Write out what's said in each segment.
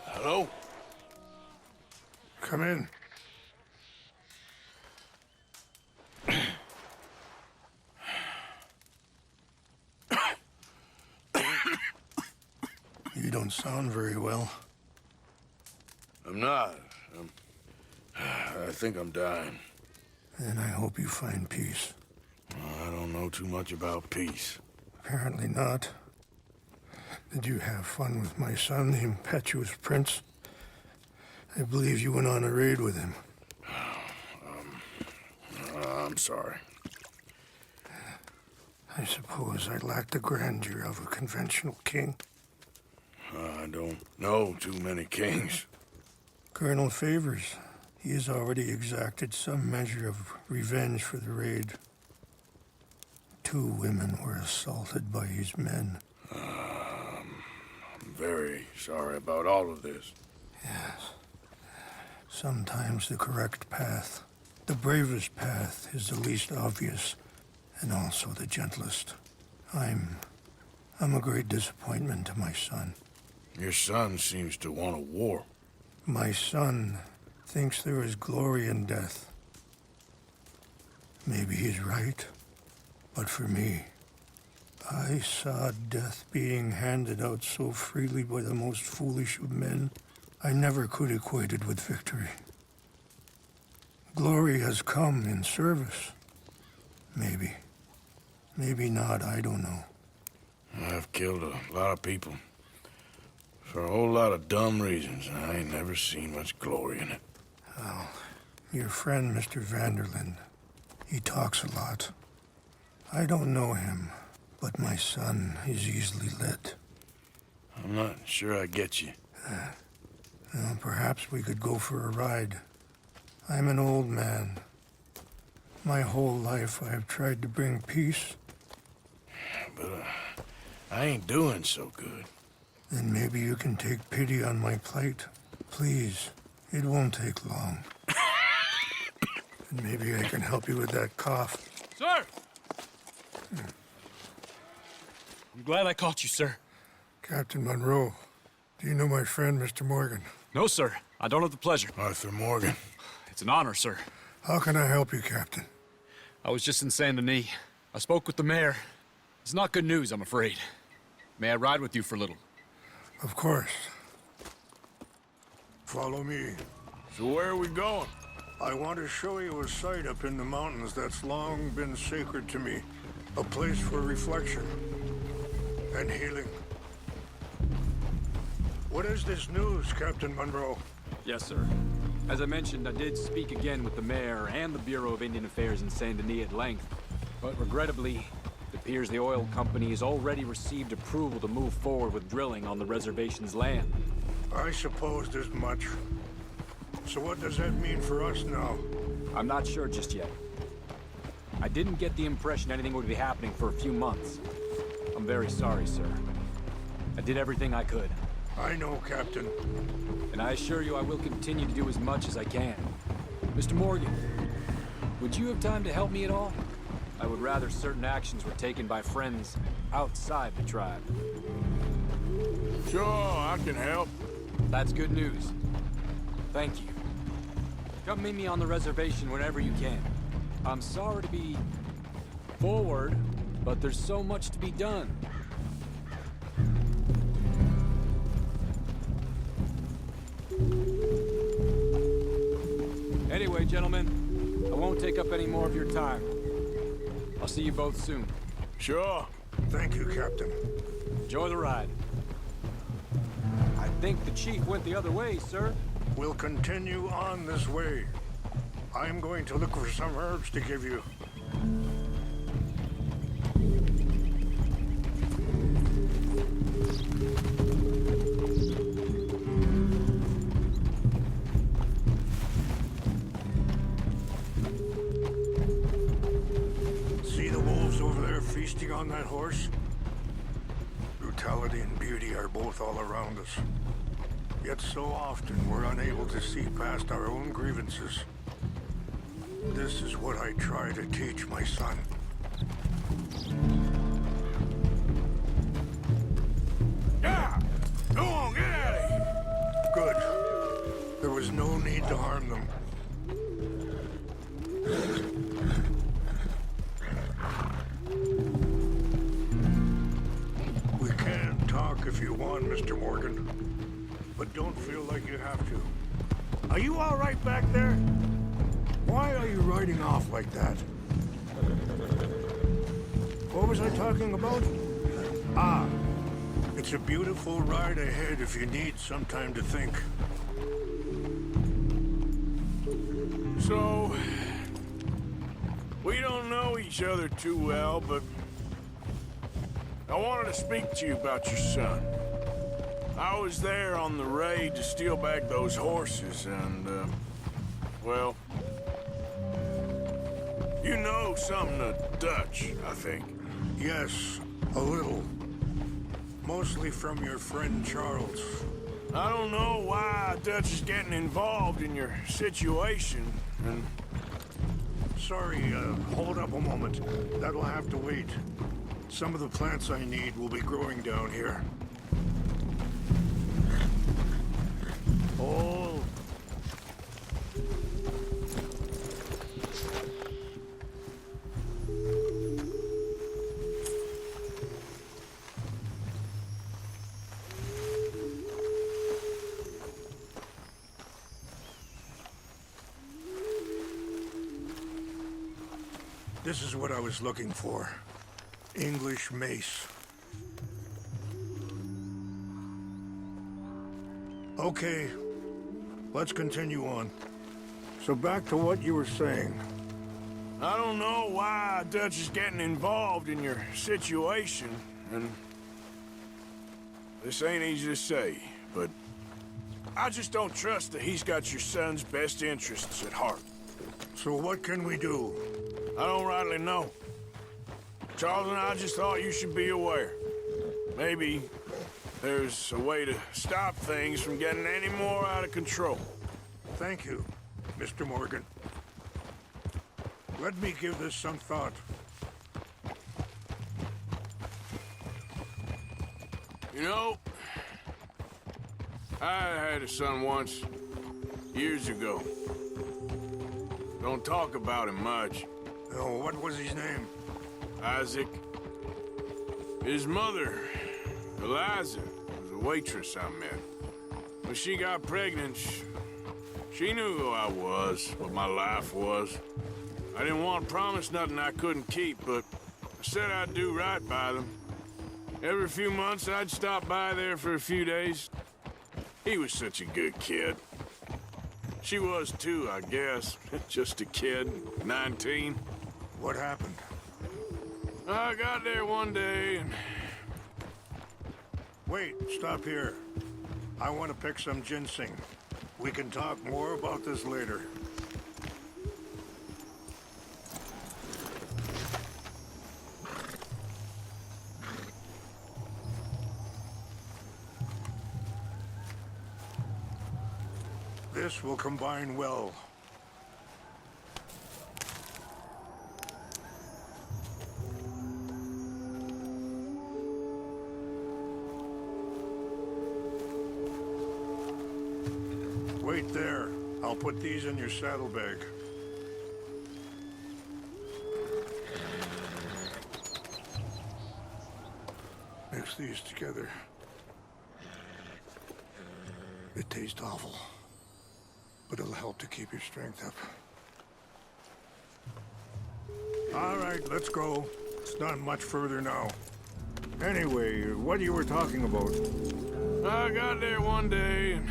Hello? Come in. You don't sound very well. I'm not. I think I'm dying. Then I hope you find peace. I don't know too much about peace. Apparently not. Did you have fun with my son, the impetuous prince? I believe you went on a raid with him. I'm sorry. I suppose I lack the grandeur of a conventional king. I don't know too many kings. Colonel Favors, he has already exacted some measure of revenge for the raid. 2 women were assaulted by his men. I'm very sorry about all of this. Yes. Sometimes the correct path, the bravest path, is the least obvious, and also the gentlest. I'm a great disappointment to my son. Your son seems to want a war. My son thinks there is glory in death. Maybe he's right, but for me, I saw death being handed out so freely by the most foolish of men, I never could equate it with victory. Glory has come in service. Maybe. Maybe not, I don't know. I've killed a lot of people. For a whole lot of dumb reasons, and I ain't never seen much glory in it. Well, your friend, Mr. Vanderlyn, he talks a lot. I don't know him, but my son is easily led. I'm not sure I get you. Well, perhaps we could go for a ride. I'm an old man. My whole life I have tried to bring peace. But I ain't doing so good. Then maybe you can take pity on my plight. Please, it won't take long. And maybe I can help you with that cough. Sir! I'm glad I caught you, sir. Captain Monroe, do you know my friend, Mr. Morgan? No, sir. I don't have the pleasure. Arthur Morgan. It's an honor, sir. How can I help you, Captain? I was just in Saint Denis. I spoke with the mayor. It's not good news, I'm afraid. May I ride with you for a little? Of course. Follow me. So where are we going? I want to show you a site up in the mountains that's long been sacred to me. A place for reflection and healing. What is this news, Captain Monroe? Yes, sir. As I mentioned, I did speak again with the mayor and the Bureau of Indian Affairs in Saint Denis at length. But regrettably, it appears the oil company has already received approval to move forward with drilling on the reservation's land. I supposed as much. So what does that mean for us now? I'm not sure just yet. I didn't get the impression anything would be happening for a few months. I'm very sorry, sir. I did everything I could. I know, Captain. And I assure you I will continue to do as much as I can. Mr. Morgan, would you have time to help me at all? I would rather certain actions were taken by friends outside the tribe. Sure, I can help. That's good news. Thank you. Come meet me on the reservation whenever you can. I'm sorry to be forward, but there's so much to be done. Anyway, gentlemen, I won't take up any more of your time. I'll see you both soon. Sure. Thank you, Captain. Enjoy the ride. I think the chief went the other way, sir. We'll continue on this way. I'm going to look for some herbs to give you. See the wolves over there feasting on that horse? Hospitality and beauty are both all around us. Yet so often we're unable to see past our own grievances. This is what I try to teach my son. Yeah! Go on, get out of here! Good. There was no need to harm them. We can talk if you want, Mr. Morgan. But don't feel like you have to. Are you all right back there? Why are you riding off like that? What was I talking about? Ah, it's a beautiful ride ahead if you need some time to think. So, we don't know each other too well, but I wanted to speak to you about your son. I was there on the raid to steal back those horses, and, well, you know something of Dutch, I think. Yes, a little. Mostly from your friend Charles. I don't know why Dutch is getting involved in your situation, and... Sorry, hold up a moment. That'll have to wait. Some of the plants I need will be growing down here. Oh. This is what I was looking for. English mace. Okay, let's continue on. So back to what you were saying. I don't know why Dutch is getting involved in your situation, and... this ain't easy to say, but... I just don't trust that he's got your son's best interests at heart. So what can we do? I don't rightly know. Charles and I just thought you should be aware. Maybe there's a way to stop things from getting any more out of control. Thank you, Mr. Morgan. Let me give this some thought. You know, I had a son once, years ago. Don't talk about him much. Oh, what was his name? Isaac. His mother, Eliza, was a waitress I met. When she got pregnant, she knew who I was, what my life was. I didn't want to promise nothing I couldn't keep, but I said I'd do right by them. Every few months, I'd stop by there for a few days. He was such a good kid. She was too, I guess. Just a kid, 19. What happened? I got there one day and... Wait, stop here. I want to pick some ginseng. We can talk more about this later. This will combine well. Wait there. I'll put these in your saddlebag. Mix these together. It tastes awful, but it'll help to keep your strength up. All right, let's go. It's not much further now. Anyway, what you were talking about? I got there one day and...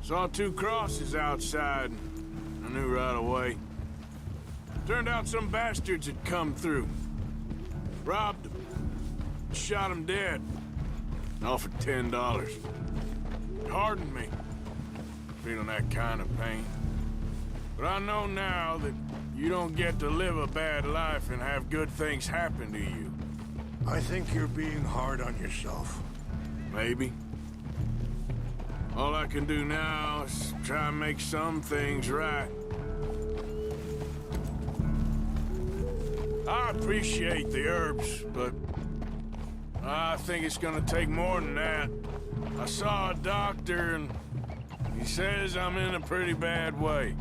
saw two crosses outside. I knew right away. Turned out some bastards had come through. Robbed them. Shot them dead. Offered $10. It hardened me. Feeling that kind of pain. But I know now that you don't get to live a bad life and have good things happen to you. I think you're being hard on yourself. Maybe. All I can do now is try and make some things right. I appreciate the herbs, but I think it's gonna take more than that. I saw a doctor and he says I'm in a pretty bad way.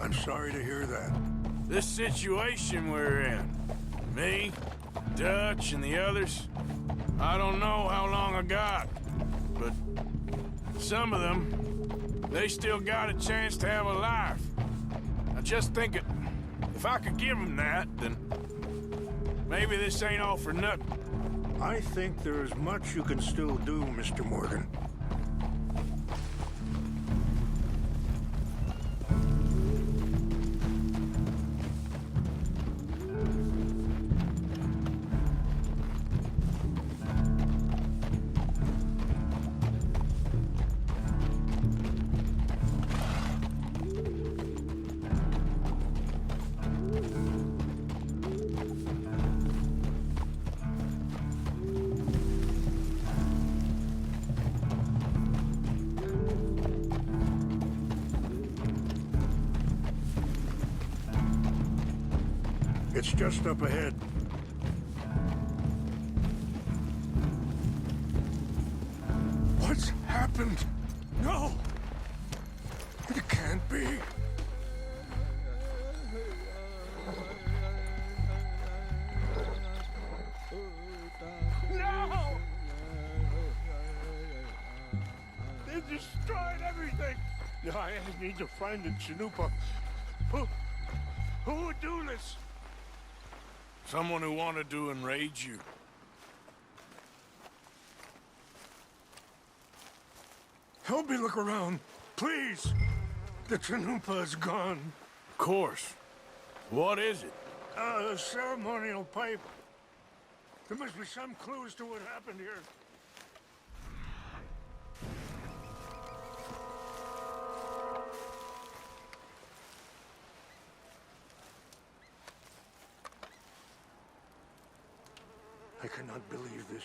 I'm sorry to hear that. This situation we're in, me, Dutch, and the others, I don't know how long I got, but some of them, they still got a chance to have a life. I just think if I could give them that, then maybe this ain't all for nothing. I think there is much you can still do, Mr. Morgan. It's just up ahead. What's happened? No! It can't be. No! They destroyed everything! I need to find the Chanupa. Who would do this? Someone who wanted to enrage you. Help me look around, please. The Chanupa is gone. Of course. What is it? A ceremonial pipe. There must be some clues to what happened here. I cannot believe this.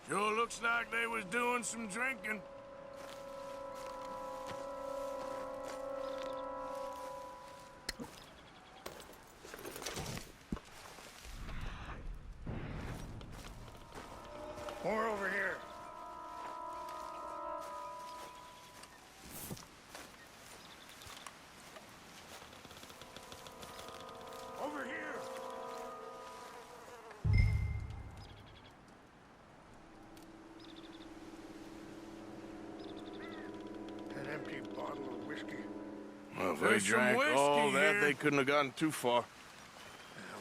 Sure looks like they was doing some drinking. More over here. Over here. An empty bottle of whiskey. Well, if they There's some drank all whiskey that, here. they couldn't have gotten too far.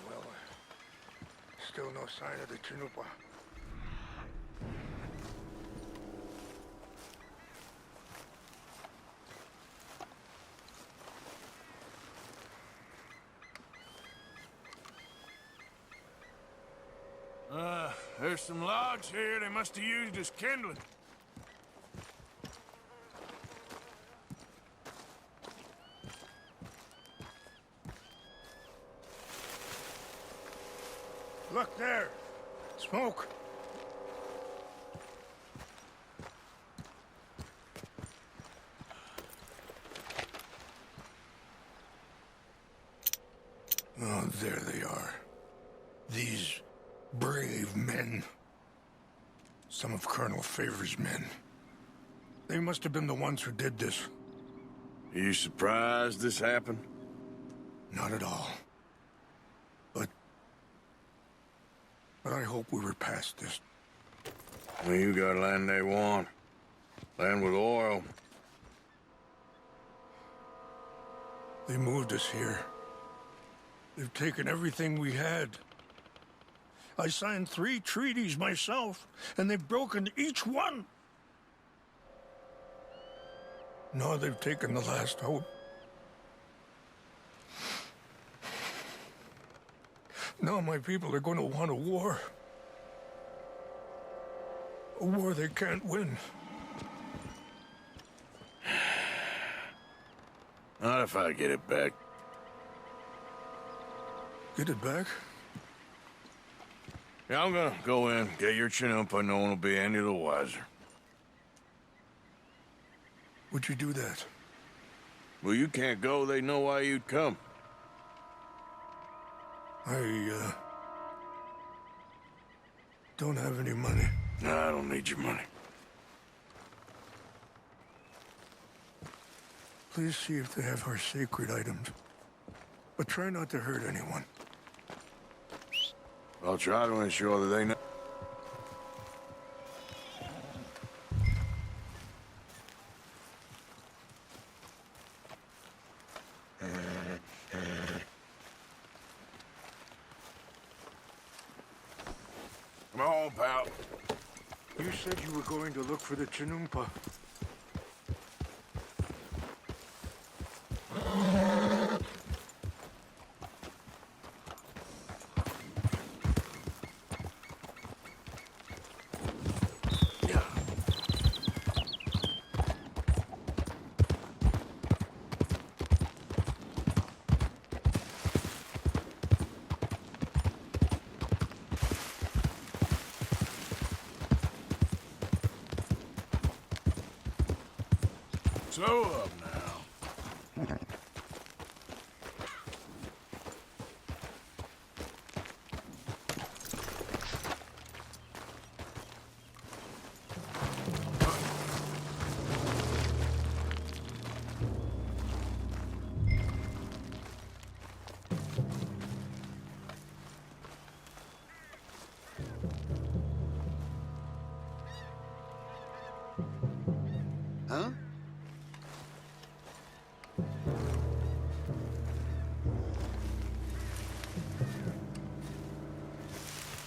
Well, still no sign of the Chanupa. There's some logs here they must have used as kindling. Look there. Smoke. Oh, there they are. These brave men. Some of Colonel Favor's men. They must have been the ones who did this. Are you surprised this happened? Not at all. But I hope we were past this. Well, you got land they want. Land with oil. They moved us here. They've taken everything we had. I signed 3 treaties myself, and they've broken each one. Now they've taken the last hope. Now my people are going to want a war. A war they can't win. Not if I get it back. Get it back? Yeah, I'm gonna go in, get your Chinoopa, no one will be any the wiser. Would you do that? Well, you can't go, they know why you'd come. I, don't have any money. No, I don't need your money. Please see if they have our sacred items. But try not to hurt anyone. I'll try to ensure that they know. Come on, pal. You said you were going to look for the Chinoopa. Slow up now. Huh?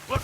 Look!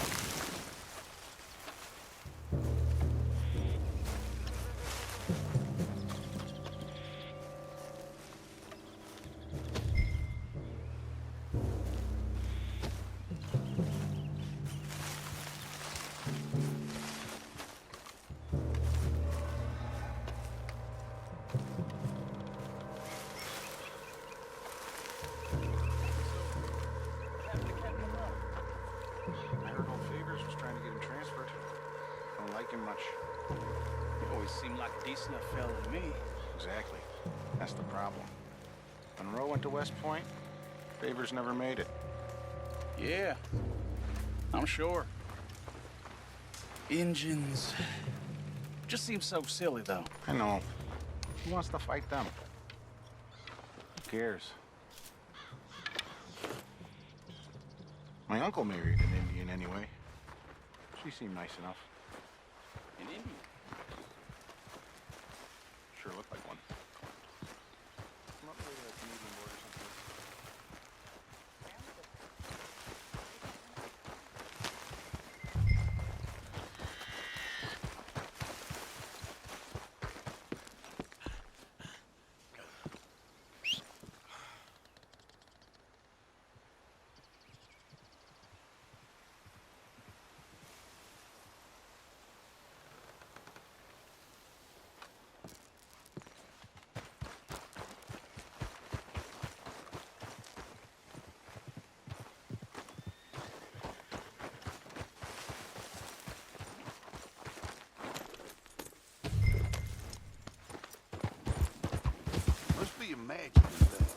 Much. You always seem like a decent enough fella to me. Exactly. That's the problem. Monroe went to West Point. Favors never made it. Yeah, I'm sure. Engines. Just seems so silly, though. I know. Who wants to fight them? Who cares? My uncle married an Indian anyway. She seemed nice enough. An Indian? Sure looked like one. Come up with a Canadian board or something. Must be imagining that.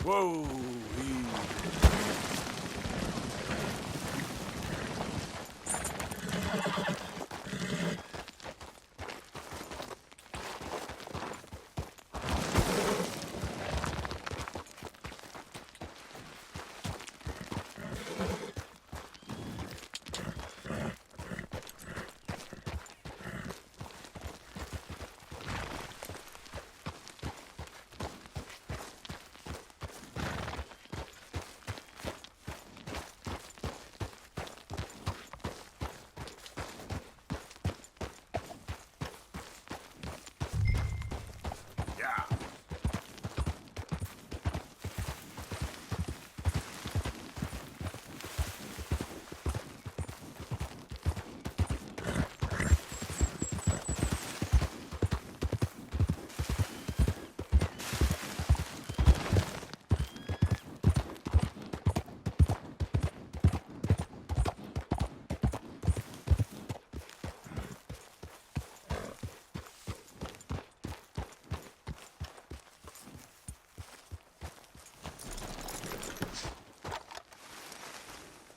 Whoa!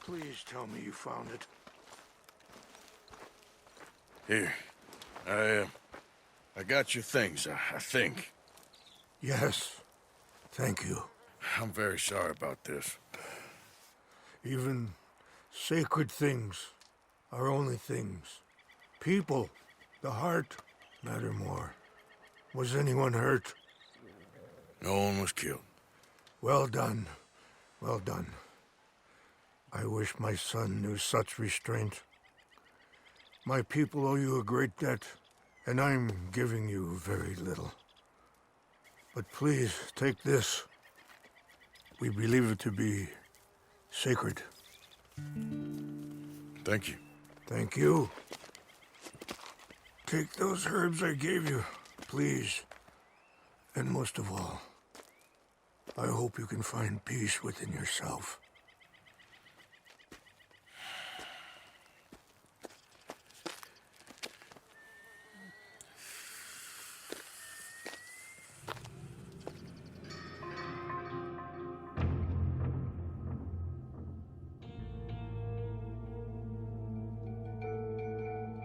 Please tell me you found it. Here. I got your things, I think. Yes. Thank you. I'm very sorry about this. Even sacred things are only things. People, the heart, matter more. Was anyone hurt? No one was killed. Well done. Well done. I wish my son knew such restraint. My people owe you a great debt, and I'm giving you very little. But please, take this. We believe it to be sacred. Thank you. Thank you. Take those herbs I gave you, please. And most of all, I hope you can find peace within yourself.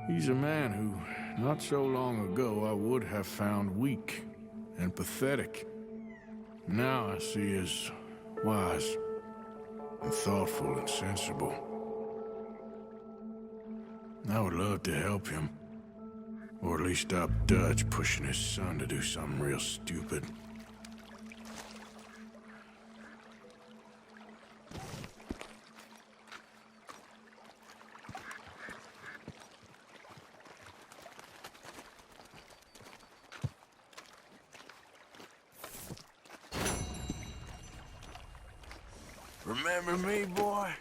He's a man who, not so long ago, I would have found weak and pathetic. Now I see as wise and thoughtful and sensible. I would love to help him, or at least stop Dutch pushing his son to do something real stupid. Remember me, boy?